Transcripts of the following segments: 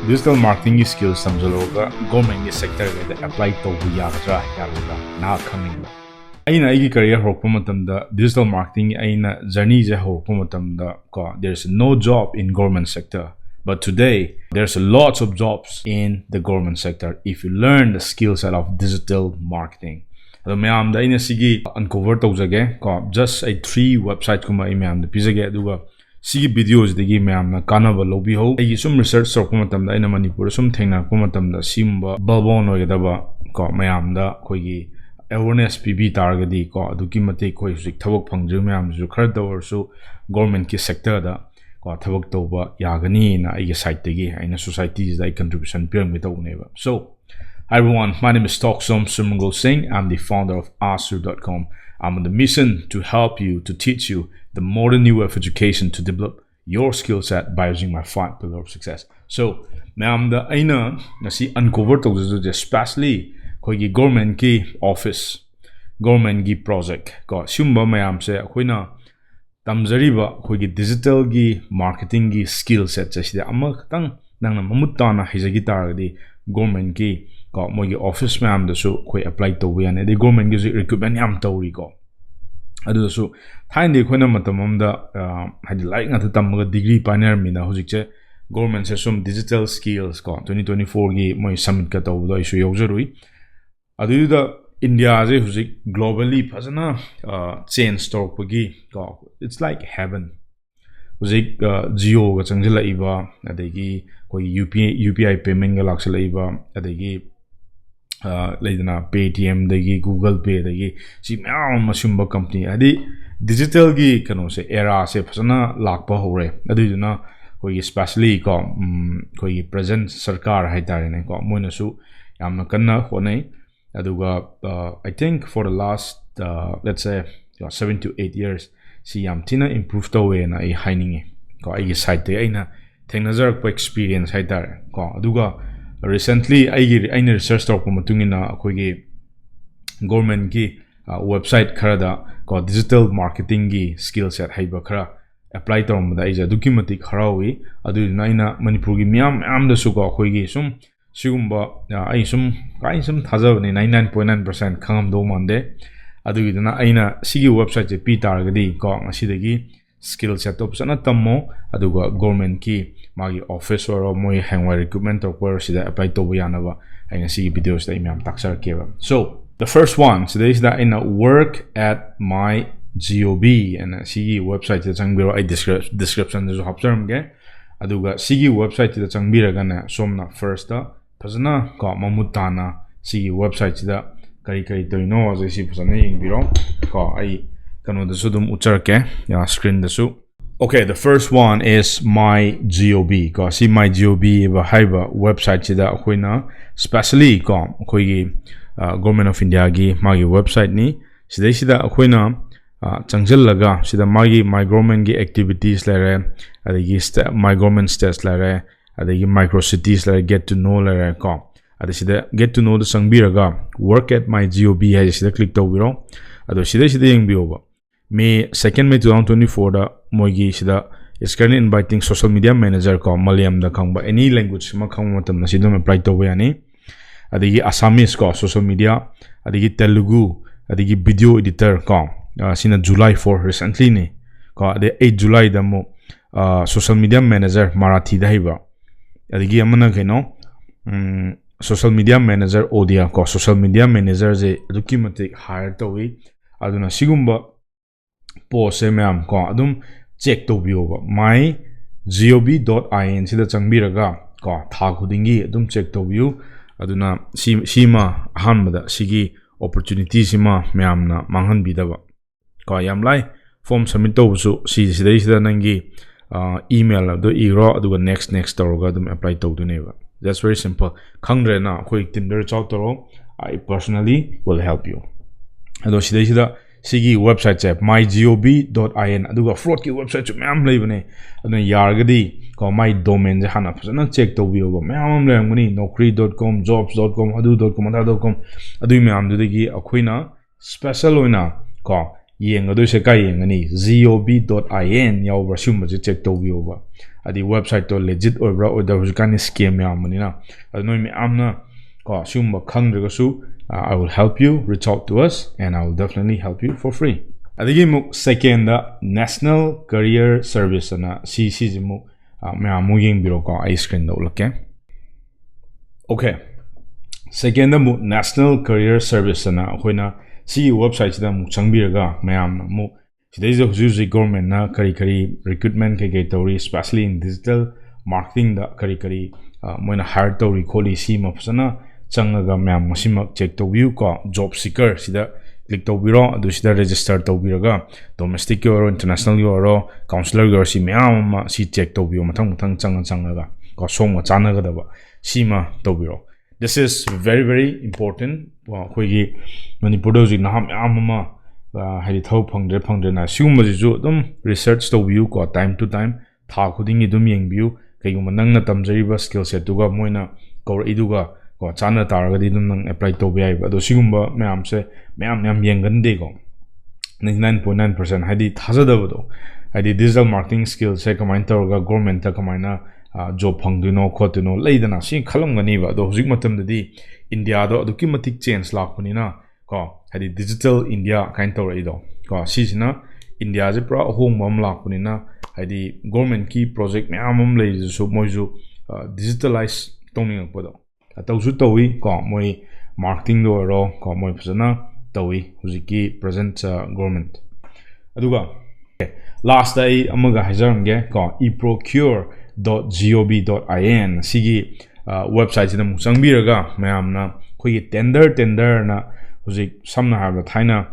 digital marketing skills samjaloga government sector ge apply tawbu yagadra yaroga na khangin aina igi career horpa matamda digital marketing aina journey je horpa matamda ko there's no job in government sector, but today there's lots of jobs in the government sector if you learn the skill set of digital marketing. ado mayam da ina sigi uncover tawjage ko just a 3 website kuma mayam da pizage aduga sigi videos degi mayam na kanaba lobi ho ai sum research sorko matam da ina manipur sum thengna ko matam da simba balbon oyedaba ko mayam da khoigi awareness pb targadi ko aduki mate khoi sik thabak phangju mayam ju khar dawar su government ki sector da ko thabak toba yagani na ai site degi aina societies da contribution pyramid tawne ba. So hi everyone, my name is Thokchom Surmangol Singh. I'm the founder of Asur.com. I'm on the mission to help you, to teach you the modern new way of education to develop your skill set by using my 5 pillars of success. So, I'm the aina nasi uncover to especially koigi government ki office, government ki project. Ko sumba mayam se koina tamzariba koigi digital ki marketing ki skill set se amma tang nang mamutana hizagi targadi government ki ko mogi office mayam da su koi apply to we ane the government gi recruitment yam tawri ko adu su thain de khona matamam da hadi like nga tamga degree pioneer mina hojik che government se sum digital skills ko 2024 gi moi summit ka taw do isu yojurui adu da india je hojik globally phasana change stock gi ko it's like heaven hojik geo ga changjila iba adegi koi upi payment ga laksala iba adegi like Paytm dagi Google Pay dagi si myam masumba company adi digital gi kano se era se phasana lakpa hore adu na koi especially ko koi present sarkar haitare ne ko moina su yamna kanna honai aduga I think for the last let's say 7 to 8 years si yam tina improve to we na I haining ko ai site te aina thengnajar ko experience haitare ko aduga recently I research talk matungina akogi government ki website khara ko digital marketing gi skill set haiba khara apply tawm da ija documentic kharawi adu naina manipur gi myam da su ko akogi sum sigumba ai sum thajabani 99.9% khangam do mande adu gidana aina sigi website je pi targadi ko asidagi skill set up sana tammo aduga government ki magi office or moi hangwa recruitment or where sida apply to yanaba aina si videos da imam taksar keba. So the first one today is that in a work at my gob and si website da changbiro I description da hapsarm ge aduga si website da changbira gana somna first da phasana ko mamutana si website da kari toino as si phasana ingbiro ko ai kano da sudum ucharke ya screen da su. Okay, the first one is my gob ko si my gob ba haiba website da akoina specially ko akoigi government of india gi magi website ni sida akoina changjal laga sida magi my government gi activities lare adigi my government stats lare adigi micro cities lare get to know lare ko adi sida get to know the sangbiraga work at my gob ha sida click to biro ado sida yengbiyo ba May 2nd May 2024 da moigi sida is currently inviting social media manager ko Malayam da khangba any language ma khangma matam na sidom apply to yani adigi Assamese ko social media adigi Telugu adigi video editor ko sina July 4 recently ni ko ade 8 July da mo social media manager Marathi da hiba adigi amana keno social media manager odia ko social media manager je documentic hire to wi aduna sigumba post ma'am ko adum check to view my gob.in sida changbiraga ko tha khudingi adum check to view aduna sima ahanbada sigi opportunity sima ma'am na manghan bidaba ko yam lai form submit to su sida nangi email ado iro aduga next toroga adum apply to duneba. That's very simple. Khangre na khoi timber chaw toro I personally will help you. Ado sida sigi website che mygob.in aduga fraud ki website chu myam leibane aduna yargadi ko my domain je hana phasana check to biyo ba myam leangani naukri.com jobs.com adu.com ada.com adu myam du degi akhoina special oina ko yeng adu se kai yengani gob.in yaw ba sum je check to biyo ba adi website to legit oibra oida hujikani scam yamanina adu noi mi amna ko sumba khangdra su I will help you, reach out to us, and I will definitely help you for free. Adigi muk second National Career Service na CC muk mayamu ying biro ko I screen do okay. Okay. Second muk National Career Service na hoina si website da muk changbiraga mayam muk today the government na kari recruitment ke tori especially in digital marketing da kari moina hire tori kholi si ma phasana changaga mayam masimak check to view ko job seeker sida click to biro adu sida register to biraga domestic or international or counselor or si mayam ma si check to view mathang changaga ko song chanaga da ba si ma to biro. This is very important. Hoigi Manipur do na mayam ma hadi thau phangdre na siuma ju dum research to view ko time to time tha khuding dum yeng view kaigum nang na tamjari skill set duga moina kor iduga ko chana taragadi dum nang apply to bai ba do sigumba mayam se mayam yengan de ko 99.9% hadi thajada do hadi digital marketing skill se kamain targa government ta kamaina job phangduno khotuno leidana si khalam gani ba do hujik matam di India do aduki matik change lakpani na ko hadi digital India kind to do ko si sina India je pra hong mam lakpani na hadi government ki project mayam lei su moju digitalize tongning ko do atau su towi ko moi marketing do ro ko moi phasana towi hujiki present government aduga last day amaga hajaramge ko eprocure.gov.in sigi website sida mu changbiraga mayamna khoi tender na hujik samna ha thaina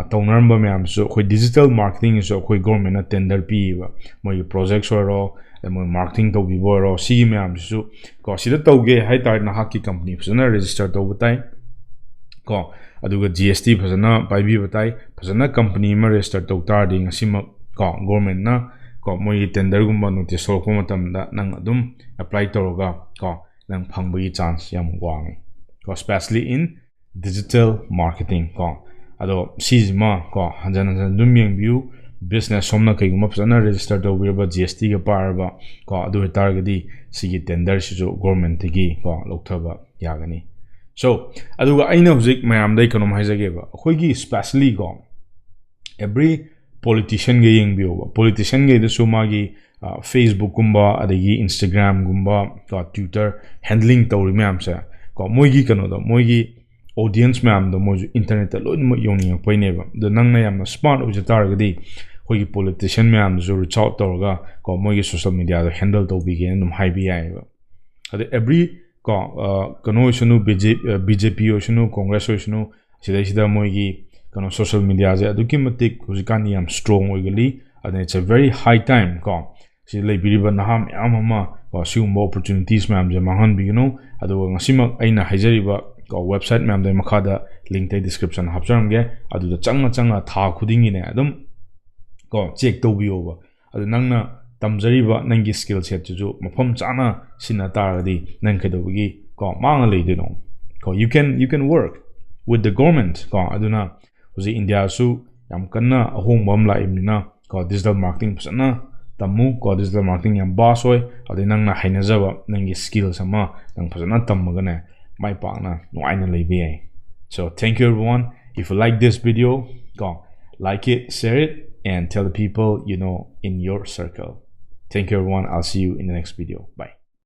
townarba mayam so khoi digital marketing so khoi government na tender pi ba moi projects ro moi marketing to bi ro sigi mayam su ko sida toge hai tar na hakki company phasana register to batai ko aduga GST phasana pai bi batai phasana company ma register to tar ding asima ko government na ko moi tender gumba notice so ko matam da nang adum apply toroga ko nang phangbi chance yam wang ko especially in digital marketing ko ado sijma ko hanjan dum yeng view business somna kai gumba phasana register to bi ba GST ga par ba ko adu targadi sigi tender si jo government gi ko lokthaba yagani so aduga aina hujik mayam dai konom haijage ba khoigi especially ko every politician ge yeng bio politician ge de sumagi Facebook gumba adagi Instagram gumba ko Twitter handling to mayam sa ko moigi kano do moigi audience mayam do moju internet lo mo yoni poine ba do nang na yam smart uja targadi hoigi politician mayam zo reach out to ga ko moigi social media do handle to bi gen num high bi ai ba ade every ko kano shunu BJP o shunu Congress o shunu sida moigi kano social media je aduki matik hujikani am strong oigali and it's a very high time ko si lei biriba naham amama ko siumbo opportunities mam je mahan bigino adu ngasima aina haijariba ko website mam de makhada link te description hapcharamge adu da changa tha khudingi ne adum ko check to biyo ba adu nangna tamjariba nangi skill set ju mafam chana sina taradi nang kedogi ko manga leidino ko you can work with the government ko aduna uzi India su yam kanna ahong bam la imina ko digital marketing pasana tamu ko digital marketing yam boss hoy adi nang na haina jaba nangi skills ama nang pasana tammaga ne mai pa na nuaina leibe ai. So thank you everyone. If you like this video, go like it, share it, and tell the people you know in your circle. Thank you everyone. I'll see you in the next video. Bye.